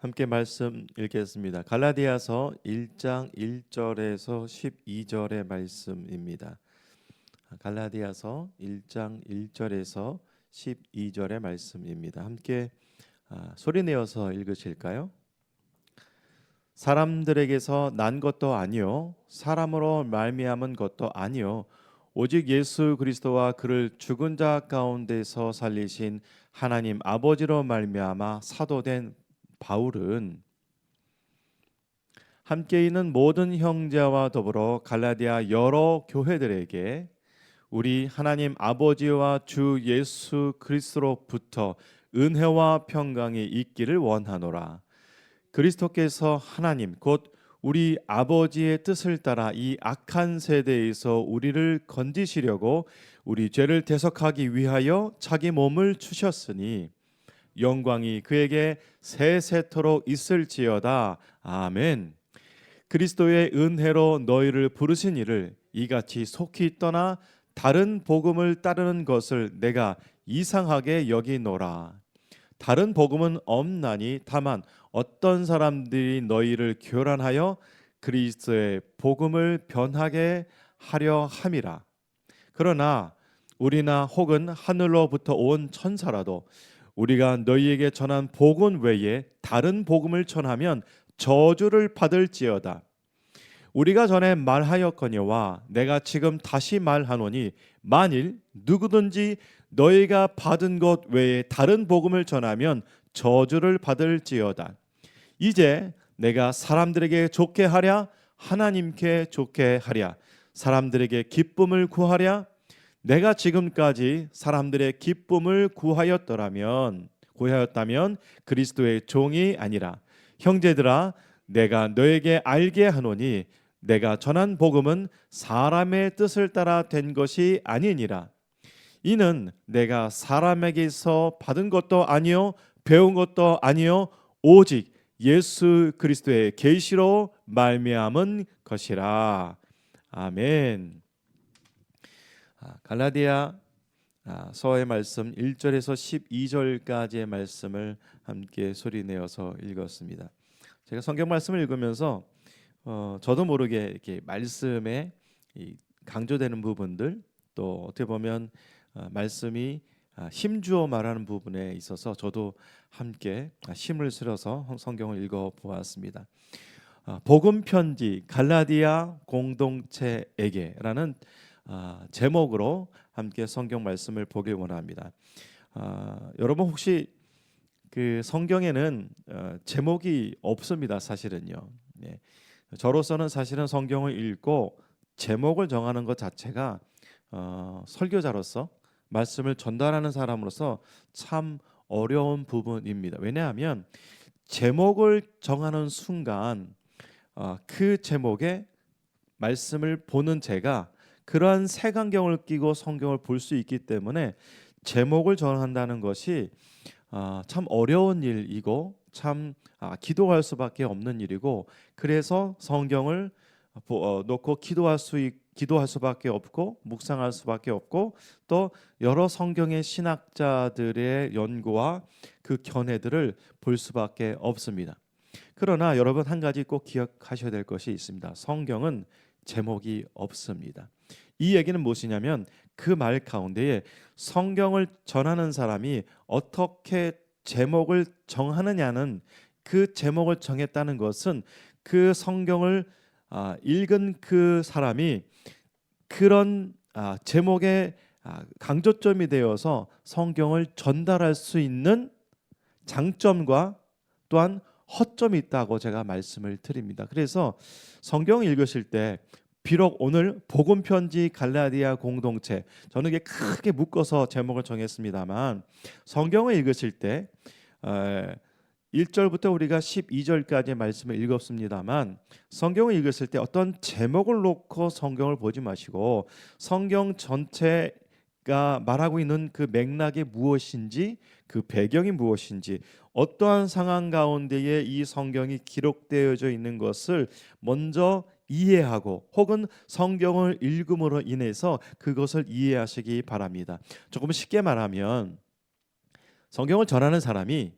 함께 말씀 읽겠습니다. 갈라디아서 1장 1절에서 12절의 말씀입니다. 갈라디아서 1장 1절에서 12절의 말씀입니다. 함께 소리내어서 읽으실까요? 사람들에게서 난 것도 아니요 사람으로 말미암은 것도 아니요 오직 예수 그리스도와 그를 죽은 자 가운데서 살리신 하나님 아버지로 말미암아 사도된 바울은 함께 있는 모든 형제와 더불어 갈라디아 여러 교회들에게 우리 하나님 아버지와 주 예수 그리스도로부터 은혜와 평강이 있기를 원하노라. 그리스도께서 하나님 곧 우리 아버지의 뜻을 따라 이 악한 세대에서 우리를 건지시려고 우리 죄를 대속하기 위하여 자기 몸을 주셨으니 영광이 그에게 세세토록 있을지어다. 아멘. 그리스도의 은혜로 너희를 부르신 이를 이같이 속히 떠나 다른 복음을 따르는 것을 내가 이상하게 여기노라. 다른 복음은 없나니 다만 어떤 사람들이 너희를 교란하여 그리스도의 복음을 변하게 하려 함이라. 그러나 우리나 혹은 하늘로부터 온 천사라도 우리가 너희에게 전한 복음 외에 다른 복음을 전하면 저주를 받을지어다. 우리가 전에 말하였거니와 내가 지금 다시 말하노니 만일 누구든지 너희가 받은 것 외에 다른 복음을 전하면 저주를 받을지어다. 이제 내가 사람들에게 좋게 하랴 하나님께 좋게 하랴 사람들에게 기쁨을 구하랴. 내가 지금까지 사람들의 기쁨을 구하였다면 그리스도의 종이 아니라. 형제들아 내가 너에게 알게 하노니 내가 전한 복음은 사람의 뜻을 따라 된 것이 아니니라. 이는 내가 사람에게서 받은 것도 아니요 배운 것도 아니요 오직 예수 그리스도의 계시로 말미암은 것이라. 아멘. 갈라디아 서의 말씀 1절에서 12절까지의 말씀을 함께 소리내어서 읽었습니다. 제가 성경 말씀을 읽으면서 저도 모르게 이렇게 말씀에 강조되는 부분들 또 어떻게 보면 말씀이 힘주어 말하는 부분에 있어서 저도 함께 힘을 실어서 성경을 읽어 보았습니다. 복음 편지 갈라디아 공동체에게라는 제목으로 함께 성경 말씀을 보길 원합니다. 여러분 혹시 그 성경에는 제목이 없습니다. 사실은요. 네. 저로서는 사실은 성경을 읽고 제목을 정하는 것 자체가 설교자로서 말씀을 전달하는 사람으로서 참 어려운 부분입니다. 왜냐하면 제목을 정하는 순간 그 제목에 말씀을 보는 제가 그러한 색안경을 끼고 성경을 볼 수 있기 때문에 제목을 정한다는 것이 참 어려운 일이고 참 기도할 수밖에 없는 일이고 그래서 성경을 놓고 기도할 수밖에 없고 묵상할 수밖에 없고 또 여러 성경의 신학자들의 연구와 그 견해들을 볼 수밖에 없습니다. 그러나 여러분 한 가지 꼭 기억하셔야 될 것이 있습니다. 성경은 제목이 없습니다. 이 얘기는 무엇이냐면 그 말 가운데에 성경을 전하는 사람이 어떻게 제목을 정하느냐는 그 제목을 정했다는 것은 그 성경을 읽은 그 사람이 그런 제목의 강조점이 되어서 성경을 전달할 수 있는 장점과 또한 허점이 있다고 제가 말씀을 드립니다. 그래서 성경을 읽으실 때 비록 오늘 복음 편지 갈라디아 공동체 저는 이게 크게 묶어서 제목을 정했습니다만 성경을 읽으실 때 1절부터 우리가 12절까지의 말씀을 읽었습니다만 성경을 읽으실 때 어떤 제목을 놓고 성경을 보지 마시고 성경 전체가 말하고 있는 그 맥락이 무엇인지 그 배경이 무엇인지 어떠한 상황 가운데에 이 성경이 기록되어져 있는 것을 먼저 이해하고 혹은 성경을 읽음으로 인해서 그것을 이해하시기 바랍니다. 조금 쉽게 말하면 성경을 전하는 사람이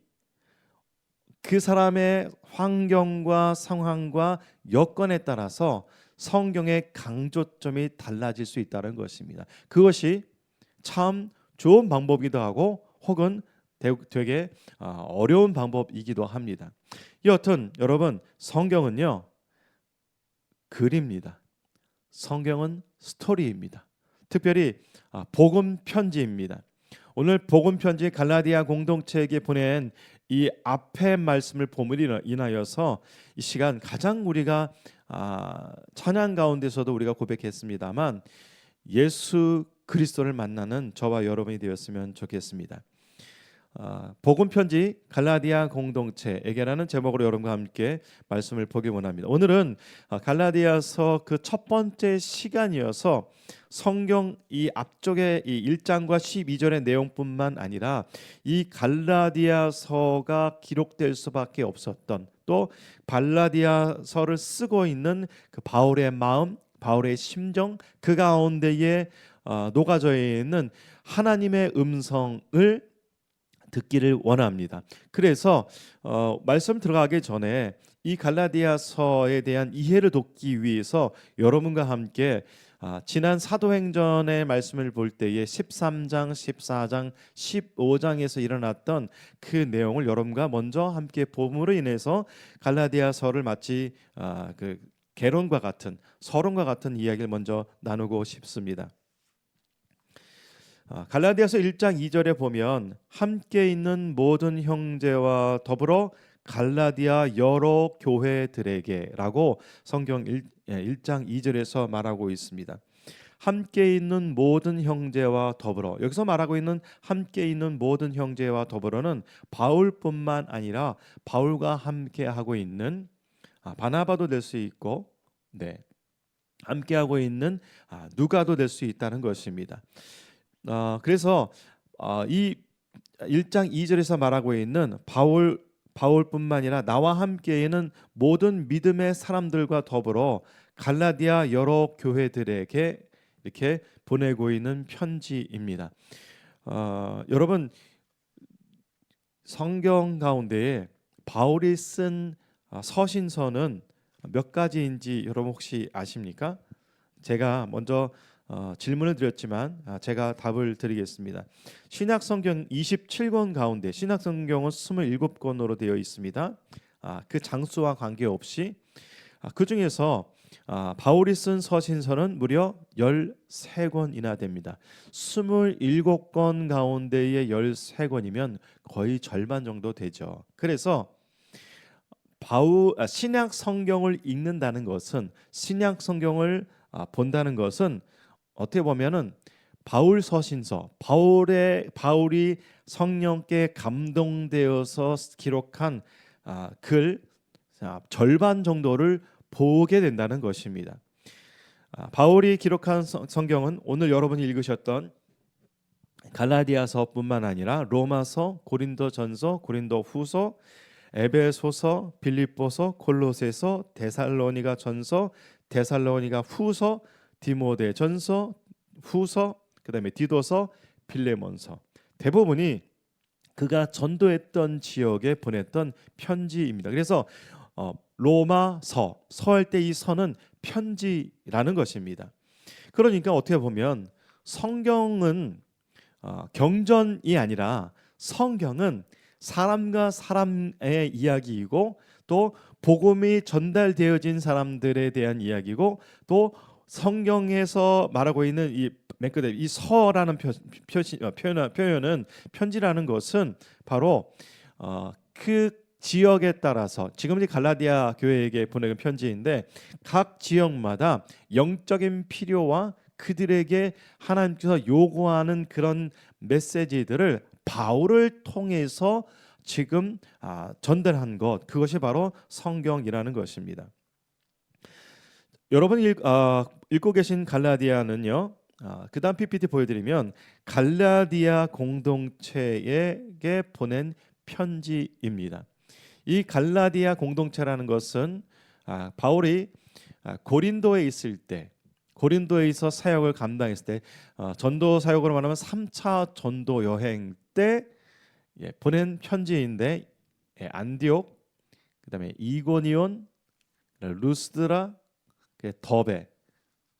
그 사람의 환경과 상황과 여건에 따라서 성경의 강조점이 달라질 수 있다는 것입니다. 그것이 참 좋은 방법이기도 하고 혹은 되게 어려운 방법이기도 합니다. 여하튼 여러분, 성경은요 글입니다. 성경은 스토리입니다. 특별히 복음 편지입니다. 오늘 복음 편지 갈라디아 공동체에게 보낸 이 앞의 말씀을 본문으로 인하여서 이 시간 가장 우리가 찬양 가운데서도 우리가 고백했습니다만 예수 그리스도를 만나는 저와 여러분이 되었으면 좋겠습니다. 복음 편지 갈라디아 공동체에게라는 제목으로 여러분과 함께 말씀을 보기 원합니다. 오늘은 갈라디아서 그 첫 번째 시간이어서 성경 이 앞쪽에 이 1장과 12절의 내용뿐만 아니라 이 갈라디아서가 기록될 수밖에 없었던, 또 갈라디아서를 쓰고 있는 그 바울의 마음, 바울의 심정, 그 가운데에 녹아져 있는 하나님의 음성을 듣기를 원합니다. 그래서 말씀 들어가기 전에 이 갈라디아서에 대한 이해를 돕기 위해서 여러분과 함께 지난 사도행전의 말씀을 볼 때에 13장, 14장, 15장에서 일어났던 그 내용을 여러분과 먼저 함께 봄으로 인해서 갈라디아서를 마치 그 개론과 같은, 서론과 같은 이야기를 먼저 나누고 싶습니다. 갈라디아서 1장 2절에 보면 함께 있는 모든 형제와 더불어 갈라디아 여러 교회들에게라고 성경 1장 2절에서 말하고 있습니다. 함께 있는 모든 형제와 더불어, 여기서 말하고 있는 함께 있는 모든 형제와 더불어는 바울뿐만 아니라 바울과 함께 하고 있는 바나바도 될 수 있고, 함께 하고 있는 누가도 될 수 있다는 것입니다. 그래서 이 1장 2절에서 말하고 있는 바울뿐만 아니라 나와 함께에는 모든 믿음의 사람들과 더불어 갈라디아 여러 교회들에게 이렇게 보내고 있는 편지입니다. 여러분, 성경 가운데에 바울이 쓴 서신서는 몇 가지인지 여러분 혹시 아십니까? 제가 먼저 질문을 드렸지만 제가 답을 드리겠습니다. 신약 성경 27권 가운데 신약 성경은 27권으로 되어 있습니다. 그 장수와 관계없이 그 중에서 바울이 쓴 서신서는 무려 13권이나 됩니다. 27권 가운데의 13권이면 거의 절반 정도 되죠. 그래서 신약 성경을 읽는다는 것은, 신약 성경을 본다는 것은 어떻게 보면은 바울 서신서, 바울이 성령께 감동되어서 기록한 글 절반 정도를 보게 된다는 것입니다. 바울이 기록한 성경은 오늘 여러분이 읽으셨던 갈라디아서뿐만 아니라 로마서, 고린도전서, 고린도후서, 에베소서, 빌립보서, 골로새서, 데살로니가전서, 데살로니가후서, 디모데전서, 후서, 그다음에 디도서, 빌레몬서, 대부분이 그가 전도했던 지역에 보냈던 편지입니다. 그래서 로마서, 서할 때 이 서는 편지라는 것입니다. 그러니까 어떻게 보면 성경은 경전이 아니라 성경은 사람과 사람의 이야기이고, 또 복음이 전달되어진 사람들에 대한 이야기고, 또 성경에서 말하고 있는 이 서라는 표현은, 편지라는 것은 바로 그 지역에 따라서, 지금 갈라디아 교회에게 보내는 편지인데 각 지역마다 영적인 필요와 그들에게 하나님께서 요구하는 그런 메시지들을 바울을 통해서 지금 전달한 것, 그것이 바로 성경이라는 것입니다. 여러분이 읽고 계신 갈라디아는요, 그 다음 PPT 보여드리면 갈라디아 공동체에게 보낸 편지입니다. 이 갈라디아 공동체라는 것은 바울이 고린도에 있을 때, 고린도에서 사역을 감당했을 때, 전도 사역으로 말하면 3차 전도 여행 때 보낸 편지인데, 안디옥, 그다음에 이고니온, 루스드라, 더베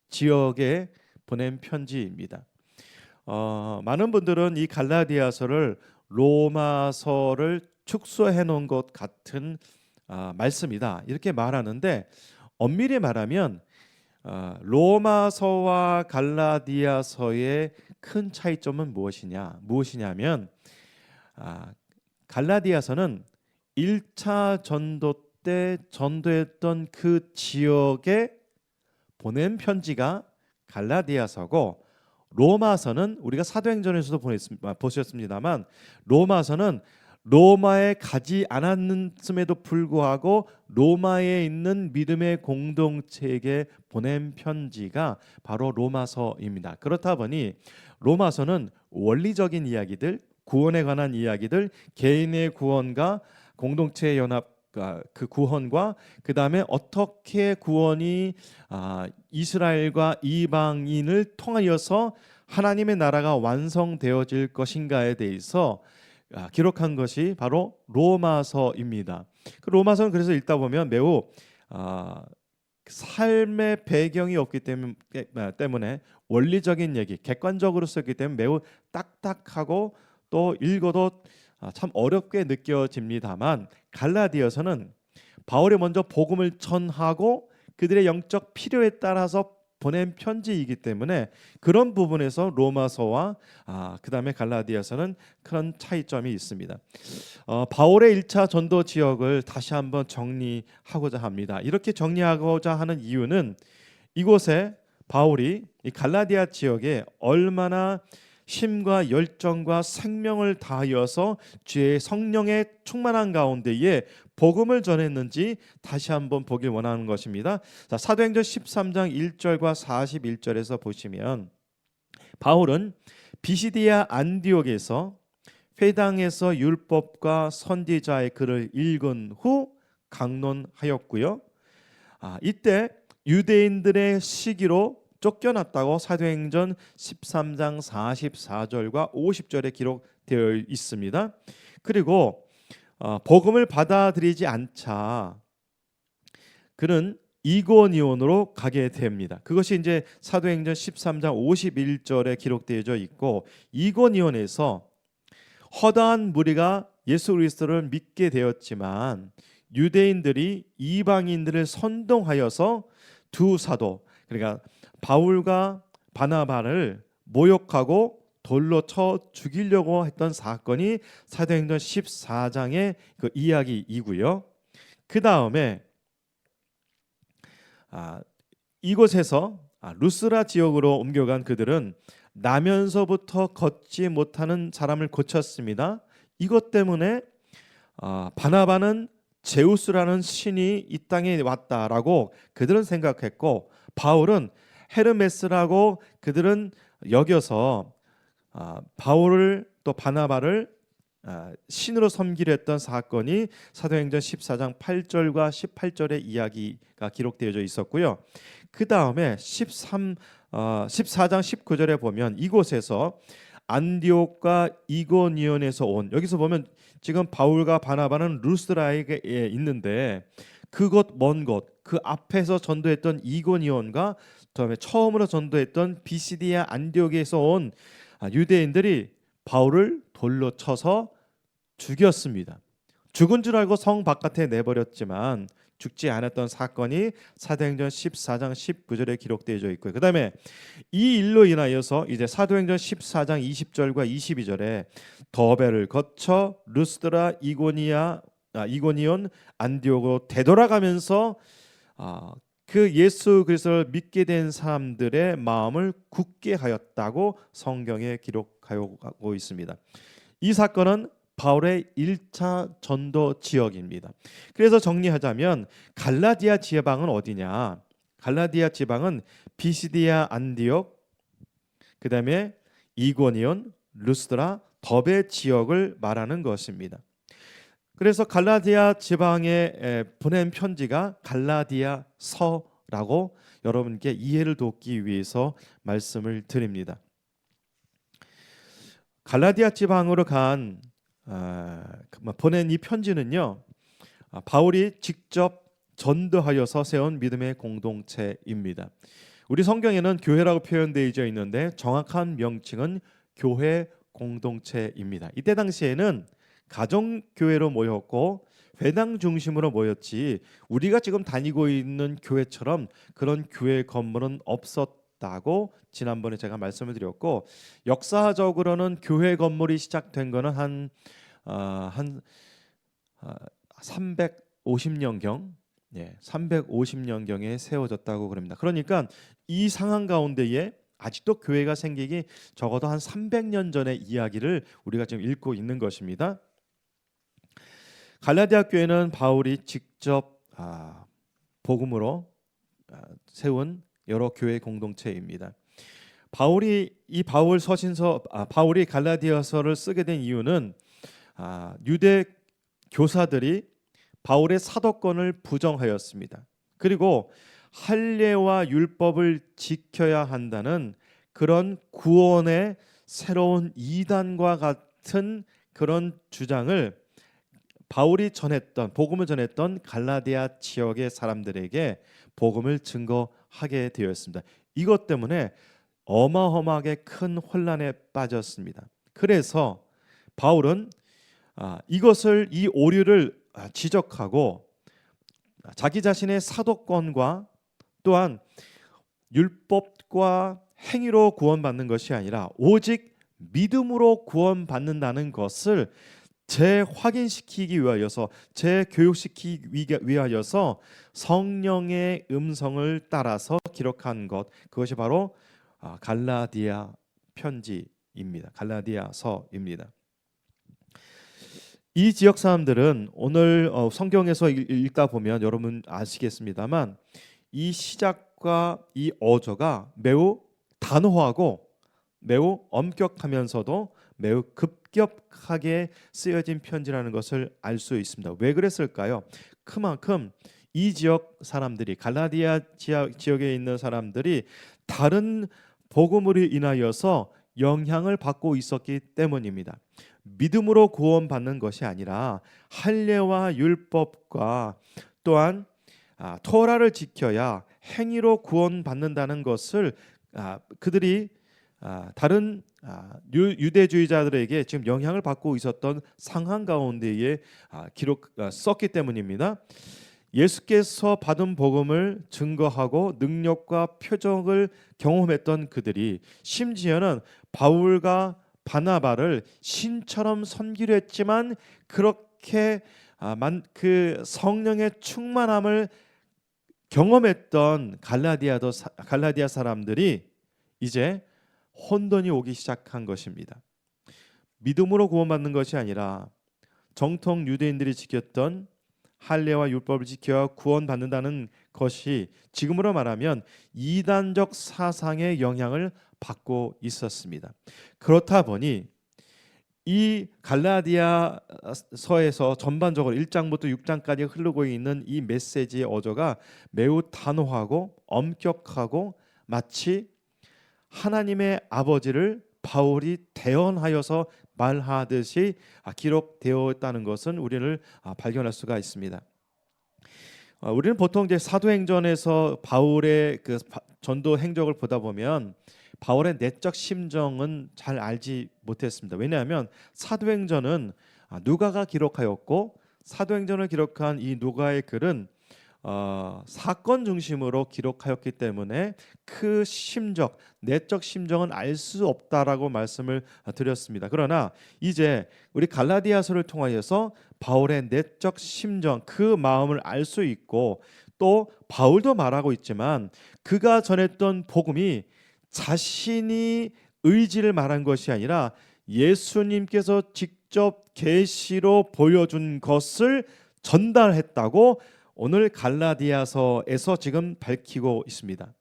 지역에 보낸 편지입니다. 많은 분들은 이 갈라디아서를 로마서를 축소해 놓은 것 같은 말씀이다 이렇게 말하는데, 엄밀히 말하면 로마서와 갈라디아서의 큰 차이점은 무엇이냐면 갈라디아서는 1차 전도 때 전도했던 그 지역에 보낸 편지가 갈라디아서고, 로마서는 우리가 사도행전에서도 보셨습니다만 로마서는 로마에 가지 않았음에도 불구하고 로마에 있는 믿음의 공동체에게 보낸 편지가 바로 로마서입니다. 그렇다 보니 로마서는 원리적인 이야기들, 구원에 관한 이야기들, 개인의 구원과 공동체의 연합, 그 구원과 그 다음에 어떻게 구원이 이스라엘과 이방인을 통하여서 하나님의 나라가 완성되어질 것인가에 대해서 기록한 것이 바로 로마서입니다. 그 로마서는 그래서 읽다 보면 매우 삶의 배경이 없기 때문에 원리적인 얘기, 객관적으로 썼기 때문에 매우 딱딱하고 또 읽어도 참 어렵게 느껴집니다만, 갈라디아서는 바울이 먼저 복음을 전하고 그들의 영적 필요에 따라서 보낸 편지이기 때문에 그런 부분에서 로마서와 그다음에 갈라디아서는 큰 차이점이 있습니다. 바울의 1차 전도 지역을 다시 한번 정리하고자 합니다. 이렇게 정리하고자 하는 이유는 이곳에 바울이 이 갈라디아 지역에 얼마나 심과 열정과 생명을 다하여서 주의 성령의 충만한 가운데에 복음을 전했는지 다시 한번 보길 원하는 것입니다. 자, 사도행전 13장 1절과 41절에서 보시면 바울은 비시디아 안디옥에서 회당에서 율법과 선지자의 글을 읽은 후 강론하였고요. 이때 유대인들의 시기로 쫓겨났다고 사도행전 13장 44절과 50절에 기록되어 있습니다. 그리고 복음을 받아들이지 않자 그는 이고니온으로 가게 됩니다. 그것이 이제 사도행전 13장 51절에 기록되어 있고, 이고니온에서 허다한 무리가 예수 그리스도를 믿게 되었지만 유대인들이 이방인들을 선동하여서 두 사도, 그러니까 바울과 바나바를 모욕하고 돌로 쳐 죽이려고 했던 사건이 사도행전 14장의 그 이야기이고요. 그 다음에 이곳에서 루스라 지역으로 옮겨간 그들은 나면서부터 걷지 못하는 사람을 고쳤습니다. 이것 때문에 바나바는 제우스라는 신이 이 땅에 왔다라고 그들은 생각했고, 바울은 헤르메스라고 그들은 여겨서 바울을 또 바나바를 신으로 섬기려 했던 사건이 사도행전 14장 8절과 18절의 이야기가 기록되어져 있었고요. 그 다음에 14장 19절에 보면 이곳에서 안디옥과 이고니온에서 온, 여기서 보면 지금 바울과 바나바는 루스드라에 있는데 그곳 먼 곳, 그 앞에서 전도했던 이고니온과 그다음에 처음으로 전도했던 비시디아 안디옥에서 온 유대인들이 바울을 돌로 쳐서 죽였습니다. 죽은 줄 알고 성 바깥에 내버렸지만 죽지 않았던 사건이 사도행전 14장 19절에 기록되어 있고요. 그다음에 이 일로 인하여서 이제 사도행전 14장 20절과 22절에 더베를 거쳐 루스드라, 이고니온, 안디옥으로 되돌아가면서 그 예수 그리스도를 믿게 된 사람들의 마음을 굳게 하였다고 성경에 기록하고 있습니다. 이 사건은 바울의 1차 전도 지역입니다. 그래서 정리하자면 갈라디아 지방은 어디냐? 갈라디아 지방은 비시디아 안디옥, 그 다음에 이고니온, 루스드라, 더베 지역을 말하는 것입니다. 그래서 갈라디아 지방에 보낸 편지가 갈라디아서라고 여러분께 이해를 돕기 위해서 말씀을 드립니다. 갈라디아 지방으로 보낸 이 편지는요, 바울이 직접 전도하여서 세운 믿음의 공동체입니다. 우리 성경에는 교회라고 표현되어 있는데 정확한 명칭은 교회 공동체입니다. 이때 당시에는 가정교회로 모였고 회당 중심으로 모였지 우리가 지금 다니고 있는 교회처럼 그런 교회 건물은 없었다고 지난번에 제가 말씀을 드렸고, 역사적으로는 교회 건물이 시작된 거는 한 350년경, 350년경에 세워졌다고 그럽니다. 그러니까 이 상황 가운데에 아직도 교회가 생기기 적어도 한 300년 전의 이야기를 우리가 지금 읽고 있는 것입니다. 갈라디아 교회는 바울이 직접 복음으로 세운 여러 교회 공동체입니다. 바울이 갈라디아서를 쓰게 된 이유는 유대 교사들이 바울의 사도권을 부정하였습니다. 그리고 할례와 율법을 지켜야 한다는 그런 구원의 새로운 이단과 같은 그런 주장을 바울이 복음을 전했던 갈라디아 지역의 사람들에게 복음을 증거하게 되었습니다. 이것 때문에 어마어마하게 큰 혼란에 빠졌습니다. 그래서 바울은 이 오류를 지적하고 자기 자신의 사도권과 또한 율법과 행위로 구원받는 것이 아니라 오직 믿음으로 구원받는다는 것을 재확인시키기 위하여서, 재교육시키기 위하여서 성령의 음성을 따라서 기록한 것, 그것이 바로 갈라디아 편지입니다. 갈라디아서입니다. 이 지역 사람들은 오늘 성경에서 읽다 보면 여러분 아시겠습니다만 이 시작과 이 어조가 매우 단호하고 매우 엄격하면서도 매우 급격하게 쓰여진 편지라는 것을 알 수 있습니다. 왜 그랬을까요? 그만큼 이 지역 사람들이, 갈라디아 지역에 있는 사람들이 다른 복음으로 인하여서 영향을 받고 있었기 때문입니다. 믿음으로 구원받는 것이 아니라 할례와 율법과 또한 토라를 지켜야 행위로 구원받는다는 것을 그들이 다른 유대주의자들에게 지금 영향을 받고 있었던 상황 가운데에 썼기 때문입니다. 예수께서 받은 복음을 증거하고 능력과 표적을 경험했던 그들이 심지어는 바울과 바나바를 신처럼 섬기려 했지만 그렇게 그 성령의 충만함을 경험했던 갈라디아 사람들이 이제 혼돈이 오기 시작한 것입니다. 믿음으로 구원받는 것이 아니라 정통 유대인들이 지켰던 할례와 율법을 지켜 구원받는다는 것이 지금으로 말하면 이단적 사상의 영향을 받고 있었습니다. 그렇다 보니 이 갈라디아서에서 전반적으로 1장부터 6장까지 흐르고 있는 이 메시지의 어조가 매우 단호하고 엄격하고 마치 하나님의 아버지를 바울이 대언하여서 말하듯이 기록되어 있다는 것은 우리는 발견할 수가 있습니다. 우리는 보통 이제 사도행전에서 바울의 그 전도 행적을 보다 보면 바울의 내적 심정은 잘 알지 못했습니다. 왜냐하면 사도행전은 누가가 기록하였고 사도행전을 기록한 이 누가의 글은 사건 중심으로 기록하였기 때문에 그 내적 심정은 알 수 없다라고 말씀을 드렸습니다. 그러나 이제 우리 갈라디아서를 통하여서 바울의 내적 심정, 그 마음을 알 수 있고, 또 바울도 말하고 있지만 그가 전했던 복음이 자신이 의지를 말한 것이 아니라 예수님께서 직접 계시로 보여준 것을 전달했다고 오늘 갈라디아서에서 지금 밝히고 있습니다.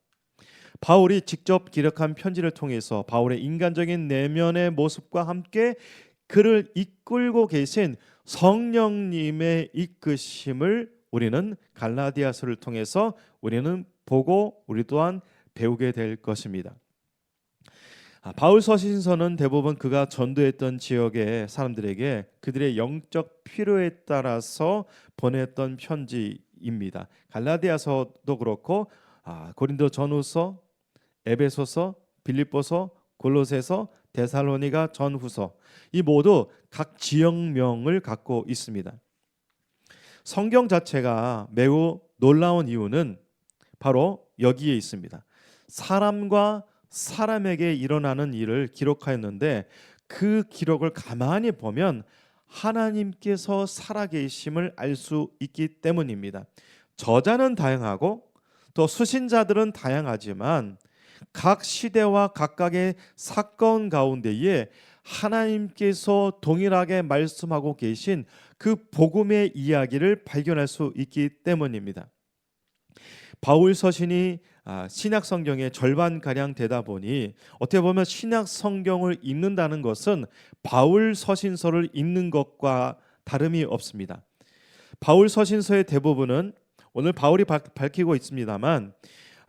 바울이 직접 기록한 편지를 통해서 바울의 인간적인 내면의 모습과 함께 그를 이끌고 계신 성령님의 이끄심을 우리는 갈라디아서를 통해서 우리는 보고 우리 또한 배우게 될 것입니다. 바울 서신서는 대부분 그가 전도했던 지역의 사람들에게 그들의 영적 필요에 따라서 보냈던 편지입니다. 갈라디아서도 그렇고 고린도 전후서, 에베소서, 빌립보서, 골로새서, 데살로니가 전후서, 이 모두 각 지역명을 갖고 있습니다. 성경 자체가 매우 놀라운 이유는 바로 여기에 있습니다. 사람과 사람에게 일어나는 일을 기록하였는데 그 기록을 가만히 보면 하나님께서 살아계심을 알 수 있기 때문입니다. 저자는 다양하고 또 수신자들은 다양하지만 각 시대와 각각의 사건 가운데에 하나님께서 동일하게 말씀하고 계신 그 복음의 이야기를 발견할 수 있기 때문입니다. 바울 서신이 신약 성경의 절반 가량 되다 보니 어떻게 보면 신약 성경을 읽는다는 것은 바울 서신서를 읽는 것과 다름이 없습니다. 바울 서신서의 대부분은 오늘 바울이 밝히고 있습니다만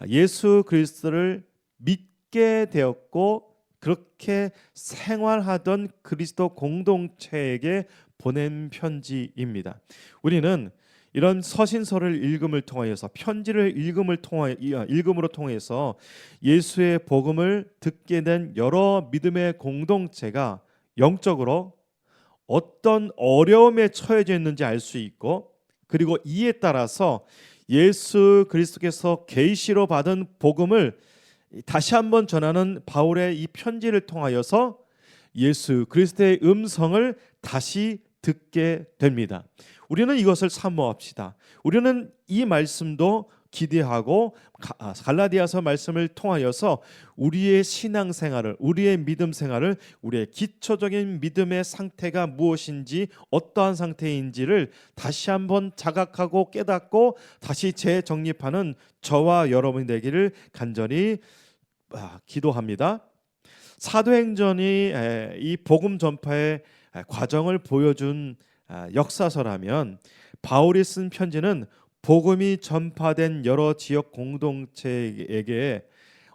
예수 그리스도를 믿게 되었고 그렇게 생활하던 그리스도 공동체에게 보낸 편지입니다. 우리는 이런 서신서를 읽음을 통하여서 편지를 읽음으로 통해서 예수의 복음을 듣게 된 여러 믿음의 공동체가 영적으로 어떤 어려움에 처해져 있는지 알 수 있고, 그리고 이에 따라서 예수 그리스도께서 계시로 받은 복음을 다시 한번 전하는 바울의 이 편지를 통하여서 예수 그리스도의 음성을 다시 듣게 됩니다. 우리는 이것을 사모합시다. 우리는 이 말씀도 기대하고 갈라디아서 말씀을 통하여서 우리의 신앙생활을, 우리의 믿음 생활을, 우리의 기초적인 믿음의 상태가 무엇인지, 어떠한 상태인지를 다시 한번 자각하고 깨닫고 다시 재정립하는 저와 여러분이 되기를 간절히 기도합니다. 사도행전이 이 복음 전파의 과정을 보여준 역사서라면 바울이 쓴 편지는 복음이 전파된 여러 지역 공동체에게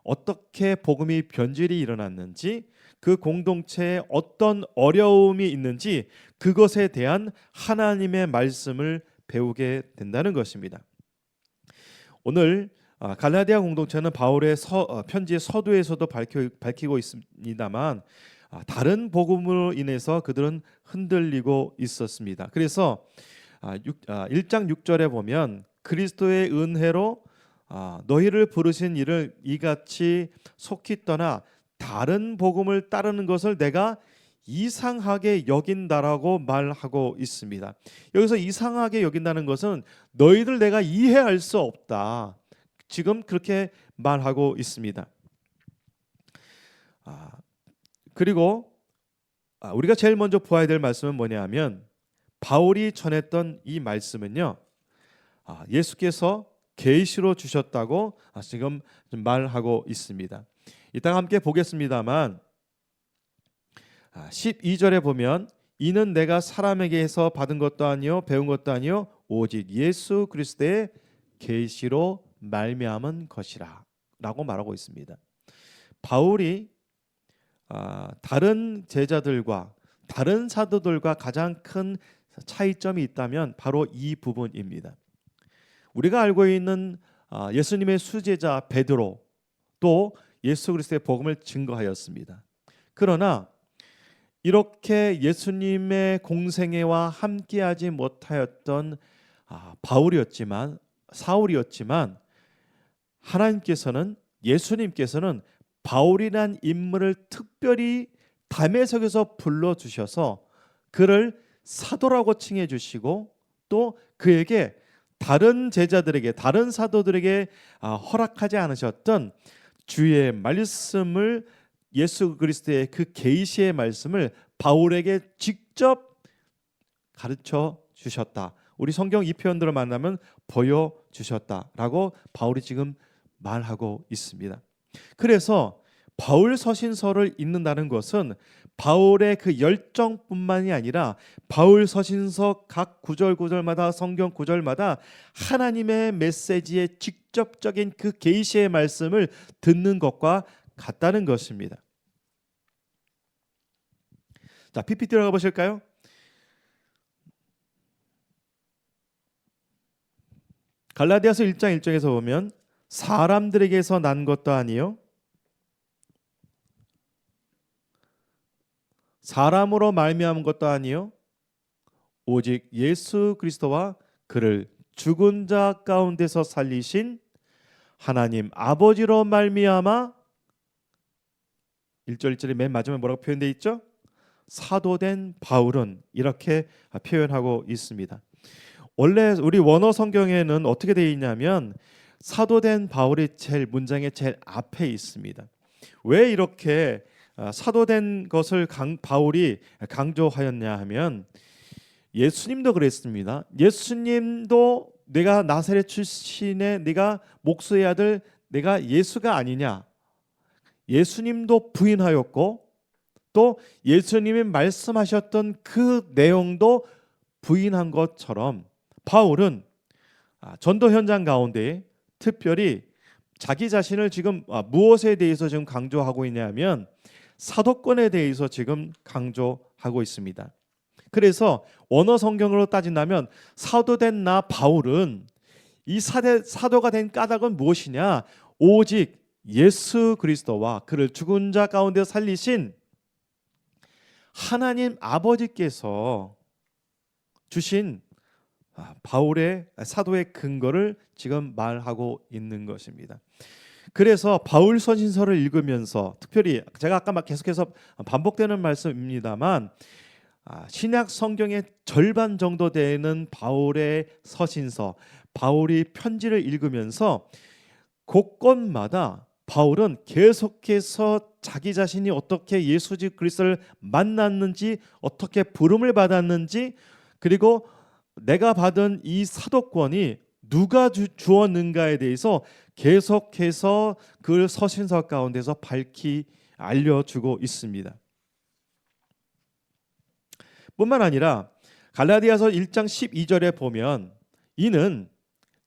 어떻게 복음이 변질이 일어났는지, 그 공동체에 어떤 어려움이 있는지 그것에 대한 하나님의 말씀을 배우게 된다는 것입니다. 오늘 갈라디아 공동체는 바울의 편지의 서두에서도 밝히고 있습니다만 다른 복음으로 인해서 그들은 흔들리고 있었습니다. 그래서 1장 6절에 보면 그리스도의 은혜로 너희를 부르신 이를 이같이 속히 떠나 다른 복음을 따르는 것을 내가 이상하게 여긴다라고 말하고 있습니다. 여기서 이상하게 여긴다는 것은 너희들 내가 이해할 수 없다, 지금 그렇게 말하고 있습니다. 그리고 우리가 제일 먼저 보아야 될 말씀은 뭐냐면 바울이 전했던 이 말씀은요, 예수께서 계시로 주셨다고 지금 말하고 있습니다. 이따가 함께 보겠습니다만 12절에 보면 이는 내가 사람에게서 받은 것도 아니요 배운 것도 아니요 오직 예수 그리스도의 계시로 말미암은 것이라 라고 말하고 있습니다. 바울이 다른 제자들과 다른 사도들과 가장 큰 차이점이 있다면 바로 이 부분입니다. 우리가 알고 있는 예수님의 수제자 베드로 또 예수 그리스도의 복음을 증거하였습니다. 그러나 이렇게 예수님의 공생애와 함께하지 못하였던 사울이었지만 하나님께서는, 예수님께서는 바울이란 인물을 특별히 담에석에서 불러주셔서 그를 사도라고 칭해 주시고 또 그에게 다른 제자들에게, 다른 사도들에게 허락하지 않으셨던 주의 말씀을, 예수 그리스도의 그 계시의 말씀을 바울에게 직접 가르쳐 주셨다. 우리 성경 이 표현들을 만나면 보여주셨다라고 바울이 지금 말하고 있습니다. 그래서 바울 서신서를 읽는다는 것은 바울의 그 열정뿐만이 아니라 바울 서신서 각 구절마다, 성경 구절마다 하나님의 메시지의 직접적인 그 계시의 말씀을 듣는 것과 같다는 것입니다. 자, PPT 들어가 보실까요? 갈라디아서 1장 1절에서 보면 사람들에게서 난 것도 아니요 사람으로 말미암은 것도 아니요 오직 예수 그리스도와 그를 죽은 자 가운데서 살리신 하나님 아버지로 말미암아 1절 1절이 맨 마지막에 뭐라고 표현되어 있죠? 사도된 바울은 이렇게 표현하고 있습니다. 원래 우리 원어 성경에는 어떻게 되어 있냐면 사도된 바울이 문장의 제일 앞에 있습니다. 왜 이렇게 사도된 것을 바울이 강조하였냐 하면 예수님도 그랬습니다. 예수님도 내가 나사렛 출신의 네가 목수의 아들 내가 예수가 아니냐. 예수님도 부인하였고 또 예수님이 말씀하셨던 그 내용도 부인한 것처럼 바울은 전도 현장 가운데 특별히 자기 자신을 지금 무엇에 대해서 지금 강조하고 있냐면 사도권에 대해서 지금 강조하고 있습니다. 그래서 원어 성경으로 따진다면 사도된 나 바울은 이 사도가 된 까닭은 무엇이냐? 오직 예수 그리스도와 그를 죽은 자 가운데 살리신 하나님 아버지께서 주신 바울의 사도의 근거를 지금 말하고 있는 것입니다. 그래서 바울 서신서를 읽으면서 특별히 제가 아까 계속해서 반복되는 말씀입니다만 신약 성경의 절반 정도 되는 바울의 서신서, 바울이 편지를 읽으면서 곳곳마다 바울은 계속해서 자기 자신이 어떻게 예수 그리스도를 만났는지, 어떻게 부름을 받았는지, 그리고 내가 받은 이 사도권이 누가 주었는가에 대해서 계속해서 그 서신서 가운데서 밝히 알려주고 있습니다. 뿐만 아니라 갈라디아서 1장 12절에 보면 이는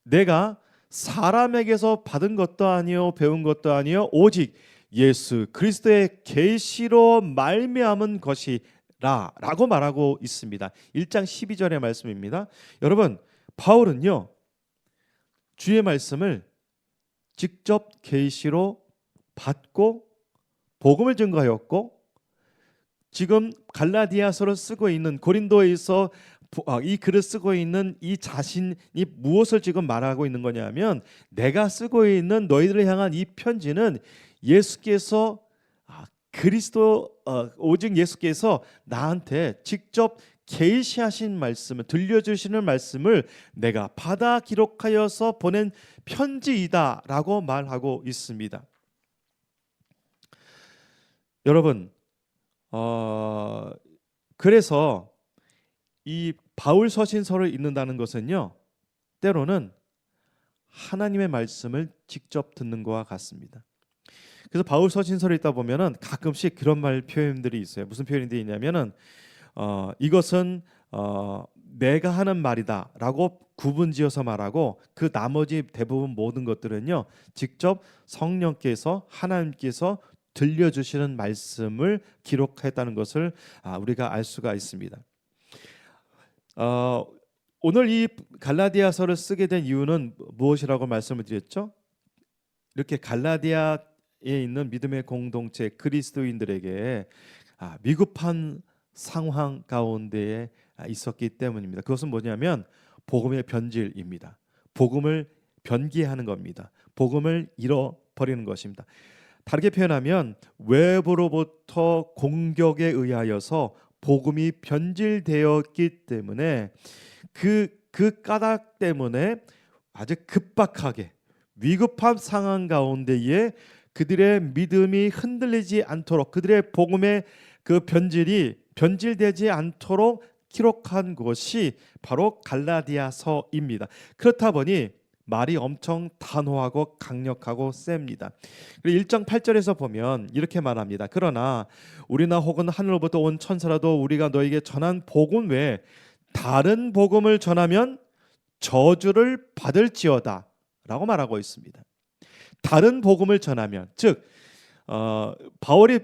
내가 사람에게서 받은 것도 아니요 배운 것도 아니요 오직 예수 그리스도의 계시로 말미암은 것이라 라고 말하고 있습니다. 1장 12절의 말씀입니다. 여러분, 바울은요 주의 말씀을 직접 계시로 받고 복음을 증거하였고 지금 갈라디아서를 쓰고 있는 고린도에서 이 글을 쓰고 있는 이 자신이 무엇을 지금 말하고 있는 거냐면 내가 쓰고 있는 너희들을 향한 이 편지는 예수께서 그리스도 오직 예수께서 나한테 직접 계시하신 말씀을 들려주시는 말씀을 내가 받아 기록하여서 보낸 편지이다라고 말하고 있습니다. 여러분, 그래서 이 바울 서신서를 읽는다는 것은요 때로는 하나님의 말씀을 직접 듣는 것과 같습니다. 그래서 바울 서신서를 읽다 보면은 가끔씩 그런 말 표현들이 있어요. 무슨 표현이 있냐면은 이것은 내가 하는 말이다라고 구분지어서 말하고 그 나머지 대부분 모든 것들은요 직접 성령께서 하나님께서 들려주시는 말씀을 기록했다는 것을 우리가 알 수가 있습니다. 오늘 이 갈라디아서를 쓰게 된 이유는 무엇이라고 말씀을 드렸죠? 이렇게 갈라디아에 있는 믿음의 공동체 그리스도인들에게 미급한 상황 가운데에 있었기 때문입니다. 그것은 뭐냐면 복음의 변질입니다. 복음을 변기하는 겁니다. 복음을 잃어버리는 것입니다. 다르게 표현하면 외부로부터 공격에 의하여서 복음이 변질되었기 때문에 그 까닭 때문에 아주 급박하게 위급한 상황 가운데에 그들의 믿음이 흔들리지 않도록 그들의 복음의 그 변질되지 않도록 기록한 것이 바로 갈라디아서입니다. 그렇다 보니 말이 엄청 단호하고 강력하고 셉니다. 1장 8절에서 보면 이렇게 말합니다. 그러나 우리나 혹은 하늘로부터 온 천사라도 우리가 너에게 전한 복음 외에 다른 복음을 전하면 저주를 받을지어다 라고 말하고 있습니다. 다른 복음을 전하면 즉 바울이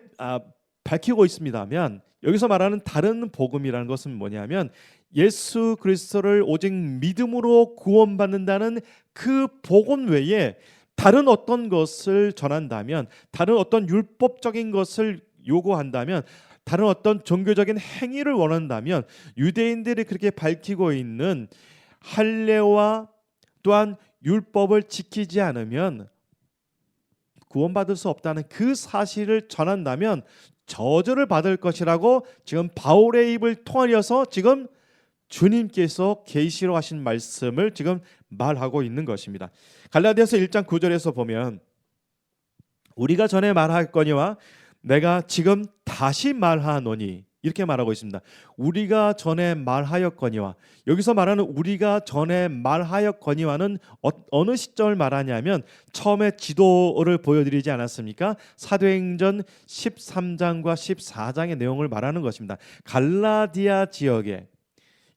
밝히고 있습니다면 여기서 말하는 다른 복음이라는 것은 뭐냐면 예수 그리스도를 오직 믿음으로 구원받는다는 그 복음 외에 다른 어떤 것을 전한다면, 다른 어떤 율법적인 것을 요구한다면, 다른 어떤 종교적인 행위를 원한다면, 유대인들이 그렇게 밝히고 있는 할례와 또한 율법을 지키지 않으면 구원받을 수 없다는 그 사실을 전한다면 저주를 받을 것이라고 지금 바울의 입을 통하여서 지금 주님께서 계시로 하신 말씀을 지금 말하고 있는 것입니다. 갈라디아서 1장 9절에서 보면 우리가 전에 말하였거니와 내가 지금 다시 말하노니 이렇게 말하고 있습니다. 우리가 전에 말하였거니와, 여기서 말하는 우리가 전에 말하였거니와는 어느 시점을 말하냐면 처음에 지도를 보여드리지 않았습니까? 사도행전 13장과 14장의 내용을 말하는 것입니다. 갈라디아 지역에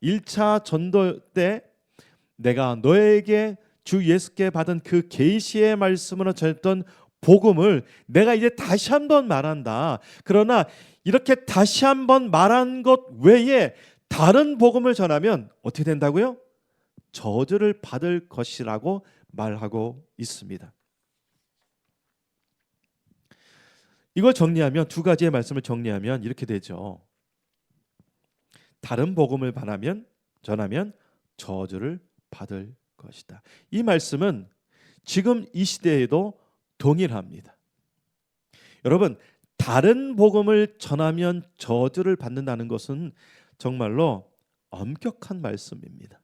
1차 전도 때 내가 너에게 주 예수께 받은 그 계시의 말씀으로 전했던 복음을 내가 이제 다시 한번 말한다. 그러나 이렇게 다시 한번 말한 것 외에 다른 복음을 전하면 어떻게 된다고요? 저주를 받을 것이라고 말하고 있습니다. 이걸 정리하면, 두 가지의 말씀을 정리하면 이렇게 되죠. 다른 복음을 전하면 저주를 받을 것이다. 이 말씀은 지금 이 시대에도 동일합니다. 여러분, 다른 복음을 전하면 저주를 받는다는 것은 정말로 엄격한 말씀입니다.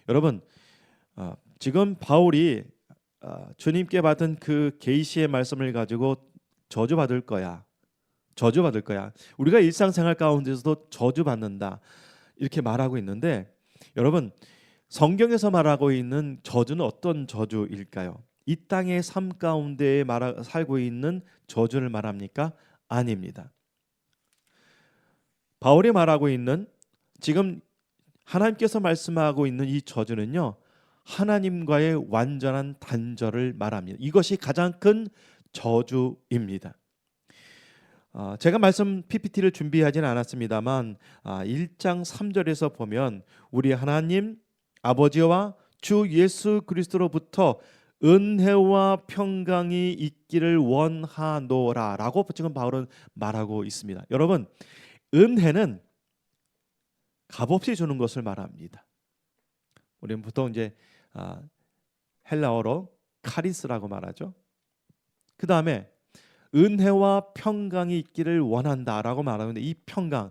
여러분, 지금 바울이 주님께 받은 그 계시의 말씀을 가지고 저주받을 거야. 우리가 일상생활 가운데서도 저주받는다. 이렇게 말하고 있는데, 여러분, 성경에서 말하고 있는 저주는 어떤 저주일까요? 이 땅의 삶 가운데 살고 있는 저주를 말합니까? 아닙니다. 바울이 말하고 있는, 지금 하나님께서 말씀하고 있는 이 저주는요, 하나님과의 완전한 단절을 말합니다. 이것이 가장 큰 저주입니다. 제가 말씀 PPT를 준비하지는 않았습니다만 1장 3절에서 보면 우리 하나님 아버지와 주 예수 그리스도로부터 은혜와 평강이 있기를 원하노라라고 지금 바울은 말하고 있습니다. 여러분, 은혜는 값없이 주는 것을 말합니다. 우리는 보통 이제 헬라어로 카리스라고 말하죠. 그 다음에 은혜와 평강이 있기를 원한다라고 말하는데, 이 평강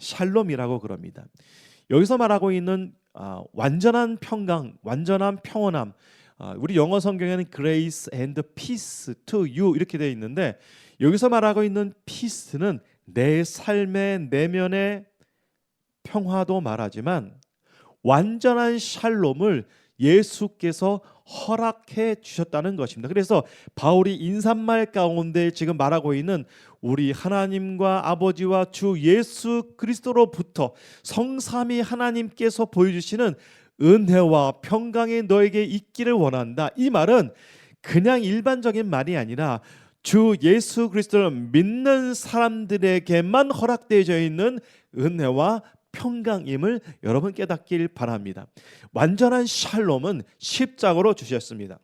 샬롬이라고 그럽니다. 여기서 말하고 있는 완전한 평강, 완전한 평온함, 우리 영어 성경에는 grace and peace to you 이렇게 되어 있는데, 여기서 말하고 있는 peace는 내 삶의 내면의 평화도 말하지만 완전한 샬롬을 예수께서 허락해 주셨다는 것입니다. 그래서 바울이 인사말 가운데 지금 말하고 있는 우리 하나님과 아버지와 주 예수 그리스도로부터 성삼위 하나님께서 보여주시는 은혜와 평강이 너에게 있기를 원한다. 이 말은 그냥 일반적인 말이 아니라 주 예수 그리스도를 믿는 사람들에게만 허락되어져 있는 은혜와 평강임을 여러분 깨닫길 바랍니다. 완전한 샬롬은 십자가로 주셨습니다.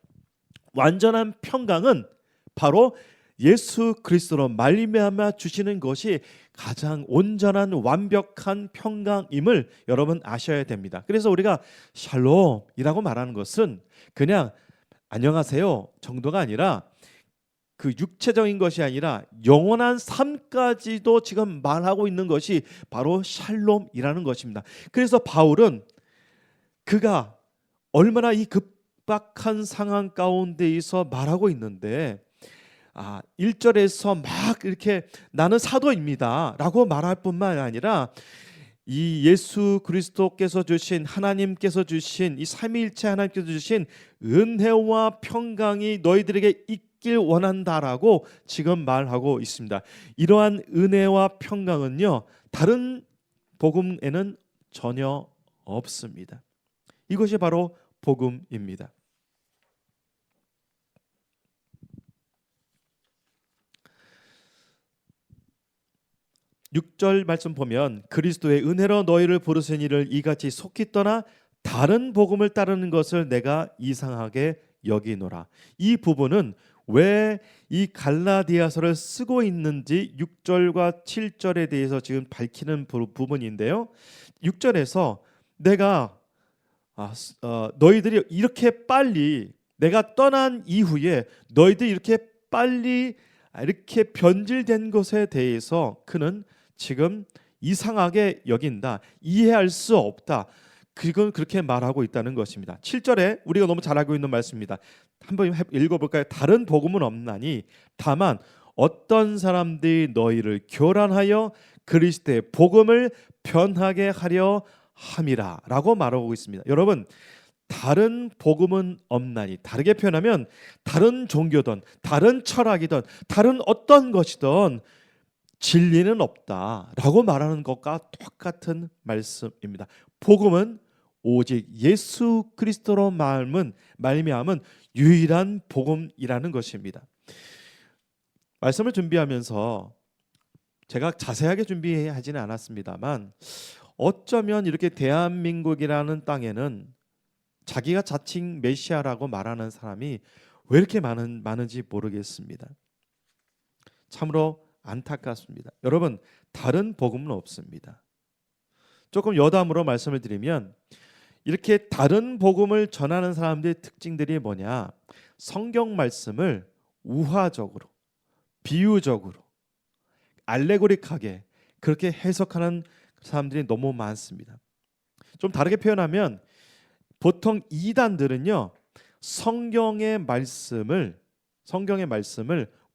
완전한 평강은 바로 예수 그리스도로 말미암아 주시는 것이 가장 온전한 완벽한 평강임을 여러분 아셔야 됩니다. 그래서 우리가 샬롬이라고 말하는 것은 그냥 안녕하세요 정도가 아니라, 그 육체적인 것이 아니라 영원한 삶까지도 지금 말하고 있는 것이 바로 샬롬이라는 것입니다. 그래서 바울은 그가 얼마나 이 급박한 상황 가운데에서 말하고 있는데 1절에서 막 이렇게 나는 사도입니다 라고 말할 뿐만 아니라 이 예수 그리스도께서 주신, 하나님께서 주신, 이 삼위일체 하나님께서 주신 은혜와 평강이 너희들에게 있길 원한다라고 지금 말하고 있습니다. 이러한 은혜와 평강은요, 다른 복음에는 전혀 없습니다. 이것이 바로 복음입니다. 6절 말씀 보면 그리스도의 은혜로 너희를 부르신 이를 이같이 속히 떠나 다른 복음을 따르는 것을 내가 이상하게 여기노라. 이 부분은 왜 이 갈라디아서를 쓰고 있는지 6절과 7절에 대해서 지금 밝히는 부분인데요. 6절에서 내가 너희들이 이렇게 빨리 내가 떠난 이후에 너희들이 이렇게 빨리 이렇게 변질된 것에 대해서 그는 지금 이상하게 여긴다. 이해할 수 없다. 그건 그렇게 말하고 있다는 것입니다. 7절에 우리가 너무 잘 알고 있는 말씀입니다. 한번 읽어볼까요? 다른 복음은 없나니 다만 어떤 사람들이 너희를 교란하여 그리스도의 복음을 변하게 하려 함이라 라고 말하고 있습니다. 여러분, 다른 복음은 없나니, 다르게 표현하면 다른 종교든 다른 철학이든 다른 어떤 것이든 진리는 없다라고 말하는 것과 똑같은 말씀입니다. 복음은 오직 예수 그리스도로 말미암은 유일한 복음이라는 것입니다. 말씀을 준비하면서 제가 자세하게 준비하지는 않았습니다만 어쩌면 이렇게 대한민국이라는 땅에는 자기가 자칭 메시아라고 말하는 사람이 왜 이렇게 많은지 모르겠습니다. 참으로 안타깝습니다. 여러분, 다른 복음은 없습니다. 조금 여담으로 말씀을 드리면 이렇게 다른 복음을 전하는 사람들의 특징들이 뭐냐? 성경 말씀을 우화적으로, 비유적으로, 알레고릭하게 그렇게 해석하는 사람들이 너무 많습니다. 좀 다르게 표현하면 보통 이단들은요, 성경의 말씀을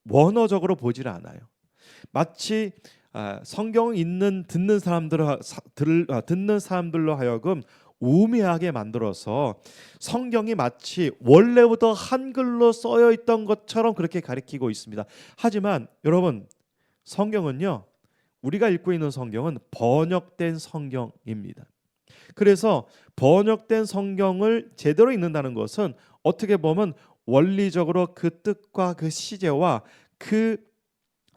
원어적으로 보질 않아요. 마치 성경 듣는 사람들로 하여금 우매하게 만들어서 성경이 마치 원래부터 한글로 써여 있던 것처럼 그렇게 가리키고 있습니다. 하지만 여러분, 성경은요, 우리가 읽고 있는 성경은 번역된 성경입니다. 그래서 번역된 성경을 제대로 읽는다는 것은 어떻게 보면 원리적으로 그 뜻과 그 시제와 그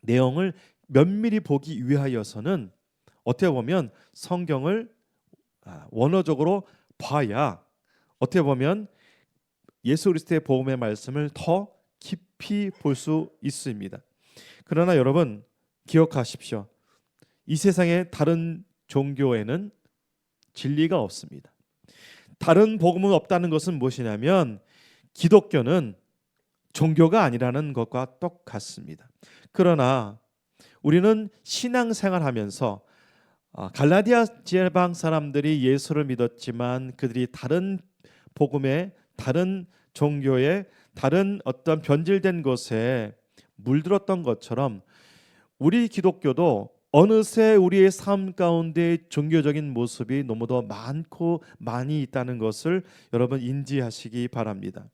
내용을 면밀히 보기 위하여서는 어떻게 보면 성경을 원어적으로 봐야 어떻게 보면 예수 그리스도의 복음의 말씀을 더 깊이 볼 수 있습니다. 그러나 여러분 기억하십시오. 이 세상의 다른 종교에는 진리가 없습니다. 다른 복음은 없다는 것은 무엇이냐면 기독교는 종교가 아니라는 것과 똑같습니다. 그러나 우리는 신앙생활하면서 갈라디아 지방 사람들이 예수를 믿었지만 그들이 다른 복음의 다른 종교의 다른 어떤 변질된 것에 물들었던 것처럼 우리 기독교도 어느새 우리의 삶 가운데 종교적인 모습이 너무도 많이 있다는 것을 여러분 인지하시기 바랍니다.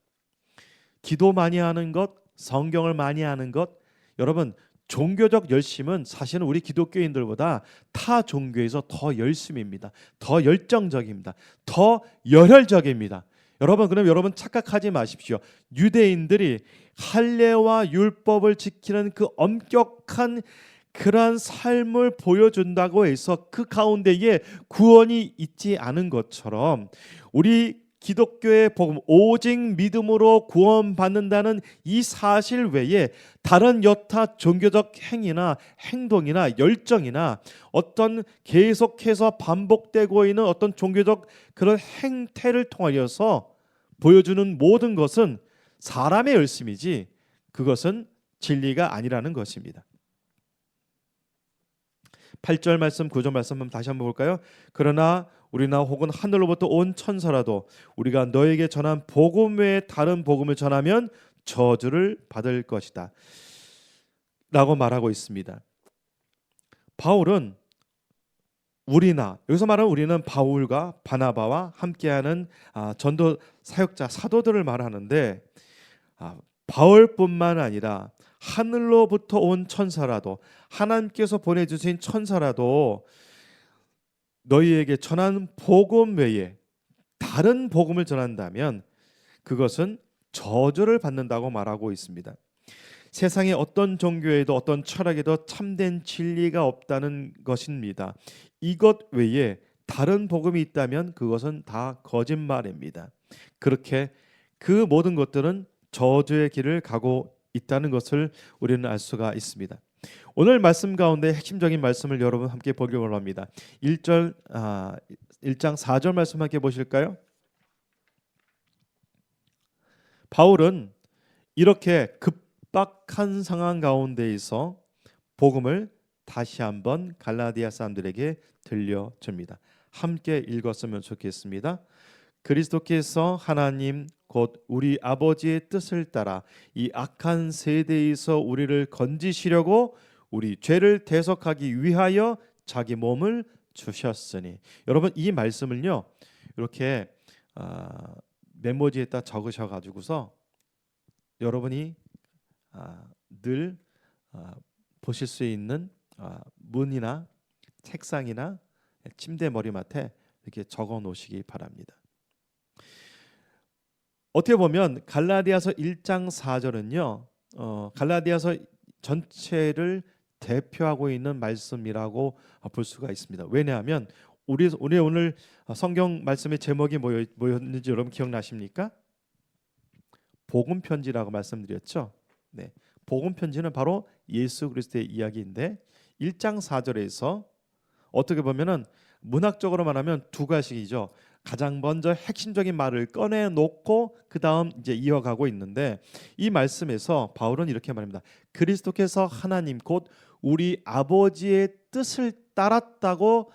기도 많이 하는 것, 성경을 많이 하는 것, 여러분 종교적 열심은 사실은 우리 기독교인들보다 타 종교에서 더 열심입니다. 더 열정적입니다. 더 열혈적입니다. 여러분, 그럼 여러분 착각하지 마십시오. 유대인들이 할례와 율법을 지키는 그 엄격한 그러한 삶을 보여준다고 해서 그 가운데에 구원이 있지 않은 것처럼 우리 기독교의 복음 오직 믿음으로 구원받는다는 이 사실 외에 다른 여타 종교적 행위나 행동이나 열정이나 어떤 계속해서 반복되고 있는 어떤 종교적 그런 행태를 통하여서 보여주는 모든 것은 사람의 열심이지 그것은 진리가 아니라는 것입니다. 8절 말씀, 9절 말씀 다시 한번 볼까요? 그러나 우리나 혹은 하늘로부터 온 천사라도 우리가 너에게 전한 복음 외에 다른 복음을 전하면 저주를 받을 것이다 라고 말하고 있습니다. 바울은 우리나, 여기서 말하는 우리는 바울과 바나바와 함께하는 전도 사역자 사도들을 말하는데 바울뿐만 아니라 하늘로부터 온 천사라도 하나님께서 보내주신 천사라도 너희에게 전한 복음 외에 다른 복음을 전한다면 그것은 저주를 받는다고 말하고 있습니다. 세상에 어떤 종교에도 어떤 철학에도 참된 진리가 없다는 것입니다. 이것 외에 다른 복음이 있다면 그것은 다 거짓말입니다. 그렇게 그 모든 것들은 저주의 길을 가고 있다는 것을 우리는 알 수가 있습니다. 오늘 말씀 가운데 핵심적인 말씀을 여러분 함께 보기로 합니다. 1장 4절 말씀 함께 보실까요? 바울은 이렇게 급박한 상황 가운데에서 복음을 다시 한번 갈라디아 사람들에게 들려줍니다. 함께 읽었으면 좋겠습니다. 그리스도께서 하나님 곧 우리 아버지의 뜻을 따라 이 악한 세대에서 우리를 건지시려고 우리 죄를 대속하기 위하여 자기 몸을 주셨으니. 여러분 이 말씀을요 이렇게 메모지에다 적으셔가지고서 여러분이 늘 보실 수 있는 문이나 책상이나 침대 머리맡에 이렇게 적어 놓으시기 바랍니다. 어떻게 보면 갈라디아서 1장 4절은요 갈라디아서 전체를 대표하고 있는 말씀이라고 볼 수가 있습니다. 왜냐하면 우리 오늘 성경 말씀의 제목이 뭐였는지 여러분 기억나십니까? 복음 편지라고 말씀드렸죠. 네, 복음 편지는 바로 예수 그리스도의 이야기인데 1장 4절에서 어떻게 보면은 문학적으로 말하면 두 가지이죠. 가장 먼저 핵심적인 말을 꺼내 놓고 그 다음 이제 이어가고 있는데 이 말씀에서 바울은 이렇게 말합니다. 그리스도께서 하나님 곧 우리 아버지의 뜻을 따랐다고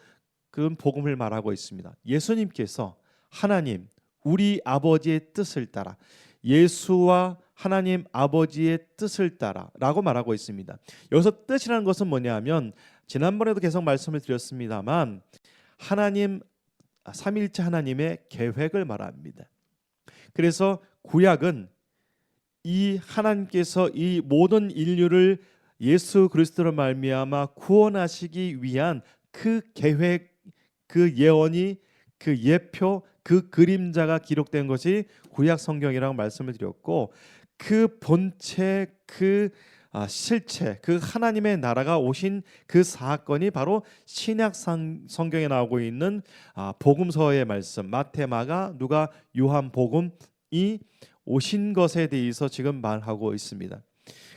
그런 복음을 말하고 있습니다. 예수님께서 하나님 우리 아버지의 뜻을 따라 예수와 하나님 아버지의 뜻을 따라라고 말하고 있습니다. 여기서 뜻이라는 것은 뭐냐면 지난번에도 계속 말씀을 드렸습니다만 하나님 삼위일체 하나님의 계획을 말합니다. 그래서 구약은 이 하나님께서 이 모든 인류를 예수 그리스도로 말미암아 구원하시기 위한 그 계획, 그 예언이 그 예표, 그 그림자가 기록된 것이 구약 성경이라고 말씀을 드렸고 그 본체, 그 실체, 그 하나님의 나라가 오신 그 사건이 바로 신약 성경에 나오고 있는 복음서의 말씀 마태, 마가, 누가, 요한 복음이 오신 것에 대해서 지금 말하고 있습니다.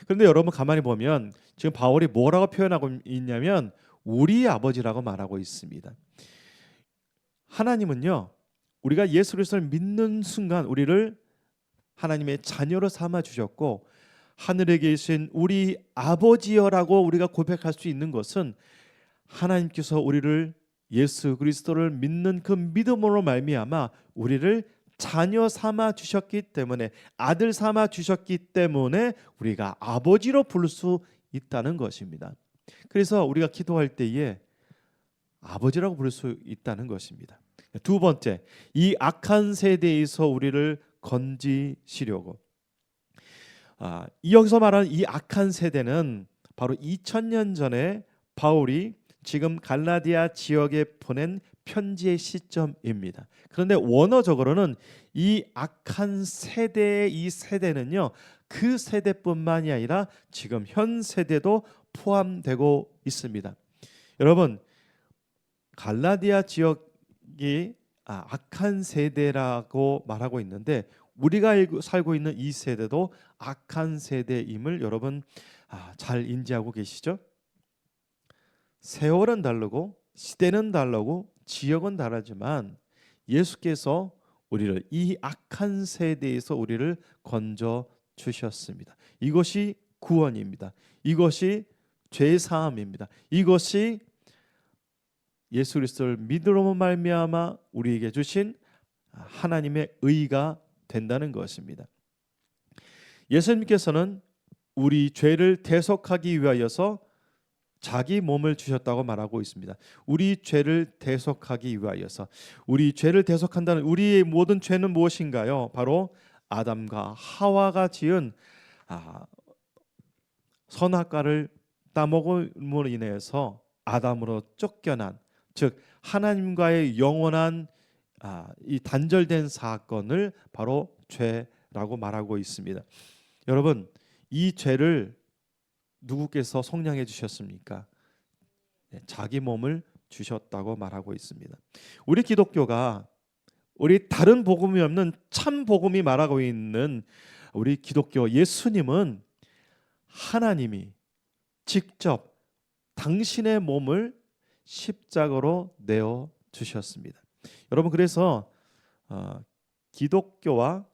그런데 여러분 가만히 보면 지금 바울이 뭐라고 표현하고 있냐면 우리 아버지라고 말하고 있습니다. 하나님은요 우리가 예수 그리스도를 믿는 순간 우리를 하나님의 자녀로 삼아 주셨고 하늘에 계신 우리 아버지여라고 우리가 고백할 수 있는 것은 하나님께서 우리를 예수 그리스도를 믿는 그 믿음으로 말미암아 우리를 자녀 삼아 주셨기 때문에 아들 삼아 주셨기 때문에 우리가 아버지로 부를 수 있다는 것입니다. 그래서 우리가 기도할 때에 아버지라고 부를 수 있다는 것입니다. 두 번째, 이 악한 세대에서 우리를 건지시려고. 여기서 말하는 이 악한 세대는 바로 2000년 전에 바울이 지금 갈라디아 지역에 보낸 편지의 시점입니다. 그런데 원어적으로는 이 악한 세대의 이 세대는요 그 세대뿐만이 아니라 지금 현 세대도 포함되고 있습니다. 여러분 갈라디아 지역이 악한 세대라고 말하고 있는데 우리가 살고 있는 이 세대도 악한 세대임을 여러분 잘 인지하고 계시죠? 세월은 다르고 시대는 다르고 지역은 다르지만 예수께서 우리를 이 악한 세대에서 우리를 건져 주셨습니다. 이것이 구원입니다. 이것이 죄 사함입니다. 이것이 예수 그리스도를 믿음으로 말미암아 우리에게 주신 하나님의 의가 된다는 것입니다. 예수님께서는 우리 죄를 대속하기 위하여서 자기 몸을 주셨다고 말하고 있습니다. 우리 죄를 대속하기 위하여서. 우리 죄를 대속한다는 우리의 모든 죄는 무엇인가요? 바로 아담과 하와가 지은 선악과를 따먹음으로 인해서 아담으로 쫓겨난, 즉 하나님과의 영원한 이 단절된 사건을 바로 죄라고 말하고 있습니다. 여러분 이 죄를 누구께서 속량해 주셨습니까? 자기 몸을 주셨다고 말하고 있습니다. 우리 기독교가 우리 다른 복음이 없는 참 복음이 말하고 있는 우리 기독교 예수님은 하나님이 직접 당신의 몸을 십자가로 내어 주셨습니다. 여러분, 그래서 기독교와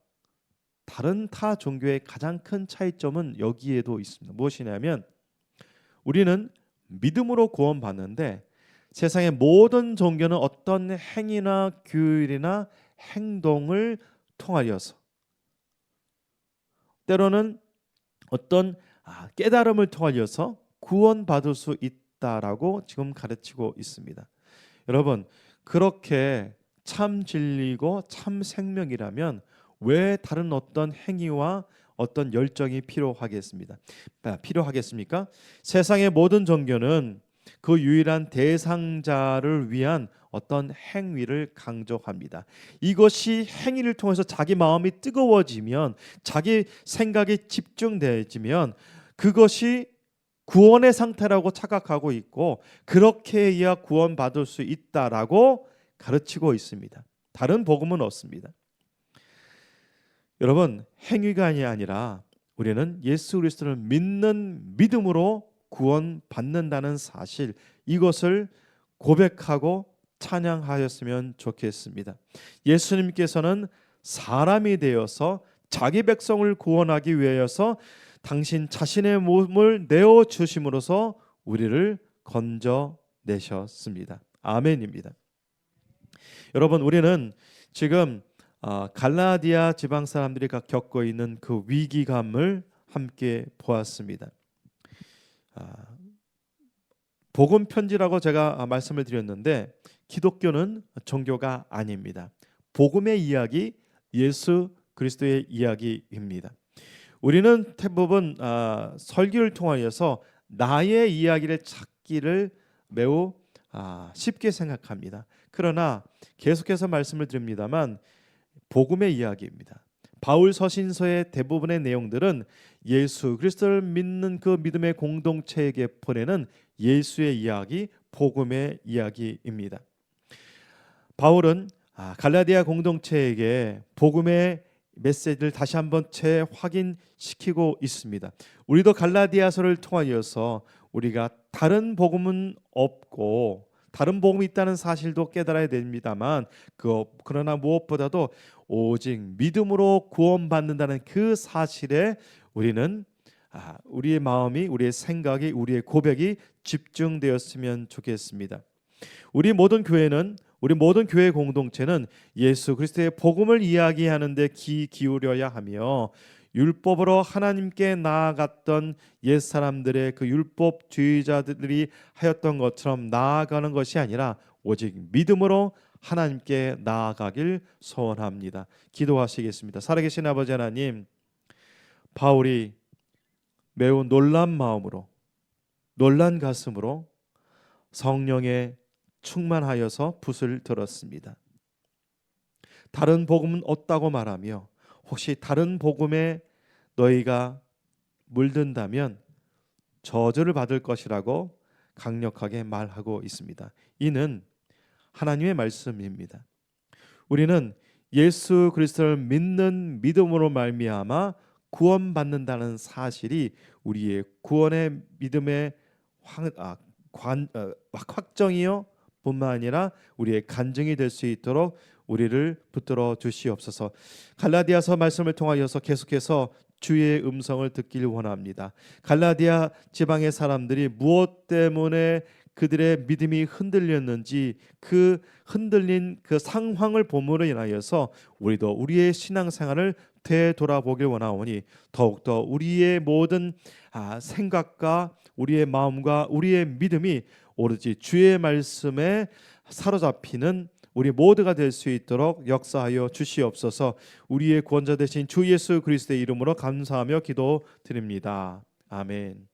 다른 타 종교의 가장 큰 차이점은 여기에도 있습니다. 무엇이냐면 우리는 믿음으로 구원받는데 세상의 모든 종교는 어떤 행위나 규율이나 행동을 통하여서 때로는 어떤 깨달음을 통하여서 구원받을 수 있다라고 지금 가르치고 있습니다. 여러분, 그렇게 참 진리고 참 생명이라면 왜 다른 어떤 행위와 어떤 열정이 필요하겠습니까? 세상의 모든 종교는 그 유일한 대상자를 위한 어떤 행위를 강조합니다. 이것이 행위를 통해서 자기 마음이 뜨거워지면, 자기 생각이 집중되어지면 그것이 구원의 상태라고 착각하고 있고, 그렇게 해야 구원받을 수 있다라고 가르치고 있습니다. 다른 복음은 없습니다. 여러분, 행위가 아니라 우리는 예수 그리스도를 믿는 믿음으로 구원받는다는 사실, 이것을 고백하고 찬양하였으면 좋겠습니다. 예수님께서는 사람이 되어서 자기 백성을 구원하기 위하여서 당신 자신의 몸을 내어 주심으로써 우리를 건져내셨습니다. 아멘입니다. 여러분, 우리는 지금 갈라디아 지방 사람들이 겪고 있는 그 위기감을 함께 보았습니다. 복음 편지라고 제가 말씀을 드렸는데 기독교는 종교가 아닙니다. 복음의 이야기, 예수 그리스도의 이야기입니다. 우리는 대부분 설교를 통하여서 나의 이야기를 찾기를 매우 쉽게 생각합니다. 그러나 계속해서 말씀을 드립니다만 복음의 이야기입니다. 바울 서신서의 대부분의 내용들은 예수 그리스도를 믿는 그 믿음의 공동체에게 보내는 예수의 이야기, 복음의 이야기입니다. 바울은 갈라디아 공동체에게 복음의 메시지를 다시 한번 재확인시키고 있습니다. 우리도 갈라디아서를 통하여서 우리가 다른 복음은 없고 다른 복음이 있다는 사실도 깨달아야 됩니다만 그러나 무엇보다도 오직 믿음으로 구원받는다는 그 사실에 우리는 우리의 마음이, 우리의 생각이, 우리의 고백이 집중되었으면 좋겠습니다. 우리 모든 교회 공동체는 예수 그리스도의 복음을 이야기하는 데 기울여야 하며 율법으로 하나님께 나아갔던 옛사람들의 그 율법주의자들이 하였던 것처럼 나아가는 것이 아니라 오직 믿음으로 하나님께 나아가길 소원합니다. 기도하시겠습니다. 살아계신 아버지 하나님, 바울이 매우 놀란 마음으로, 놀란 가슴으로 성령에 충만하여서 붓을 들었습니다. 다른 복음은 없다고 말하며 혹시 다른 복음에 너희가 물든다면 저주를 받을 것이라고 강력하게 말하고 있습니다. 이는 하나님의 말씀입니다. 우리는 예수 그리스도를 믿는 믿음으로 말미암아 구원받는다는 사실이 우리의 구원의 믿음의 확정이요 뿐만 아니라 우리의 간증이 될 수 있도록 우리를 붙들어 주시옵소서. 갈라디아서 말씀을 통하여서 계속해서 주의 음성을 듣길 원합니다. 갈라디아 지방의 사람들이 무엇 때문에 그들의 믿음이 흔들렸는지 그 흔들린 그 상황을 보므로 인하여서 우리도 우리의 신앙생활을 되돌아보길 원하오니 더욱더 우리의 모든 생각과 우리의 마음과 우리의 믿음이 오로지 주의 말씀에 사로잡히는 우리 모두가 될 수 있도록 역사하여 주시옵소서. 우리의 구원자 되신 주 예수 그리스도의 이름으로 감사하며 기도드립니다. 아멘.